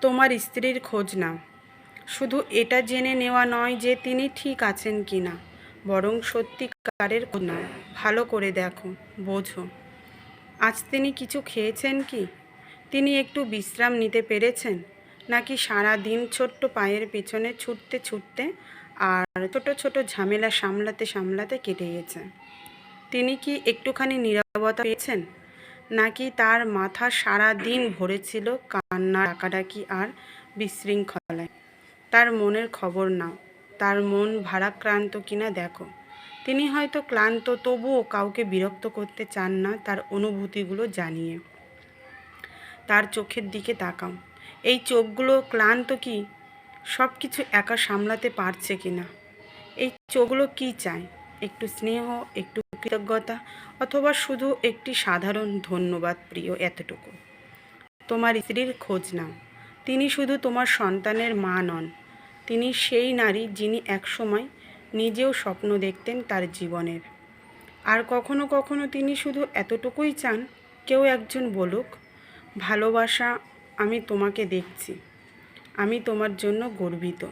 তোমার স্ত্রীর খোঁজ নাও। শুধু এটা জেনে নেওয়া নয় যে তিনি ঠিক আছেন কি না, বরং সত্যিকারের খোঁজ নাও। ভালো করে দেখো, বোঝো। আজ তিনি কিছু খেয়েছেন কি? তিনি একটু বিশ্রাম নিতে পেরেছেন, নাকি সারা দিন ছোট্ট পায়ের পেছনে ছুটতে ছুটতে আর ছোট ছোট ঝামেলা সামলাতে সামলাতে কেটে গেছে? তিনি কি একটুখানি নীরবতা পেয়েছেন, নাকি তার মাথা সারা দিন ভরেছিল কান্না, ডাকাডাকি আর বিশৃঙ্খলায়? তার মনের খবর নাও। তার মন ভারাক্রান্ত কিনা দেখো। তিনি হয়তো ক্লান্ত, তবুও কাউকে বিরক্ত করতে চান না তার অনুভূতিগুলো জানিয়ে। তার চোখের দিকে তাকাও। এই চোখগুলো ক্লান্ত কি সব কিছু একা সামলাতে পারছে কিনা? এই চোখগুলো কি চায়? একটু স্নেহ, একটু কৃতজ্ঞতা, অথবা শুধু একটি সাধারণ ধন্যবাদ প্রিয়, এতটুকু। তোমার স্ত্রীর খোঁজ নাও। তিনি শুধু তোমার সন্তানের মা নন, তিনি সেই নারী যিনি একসময় নিজেও স্বপ্ন দেখতেন তার জীবনের। আর কখনো কখনো তিনি শুধু এতটুকুই চান, কেউ একজন বলুক, ভালোবাসা, আমি তোমাকে দেখছি, আমি তোমার জন্য গর্বিত।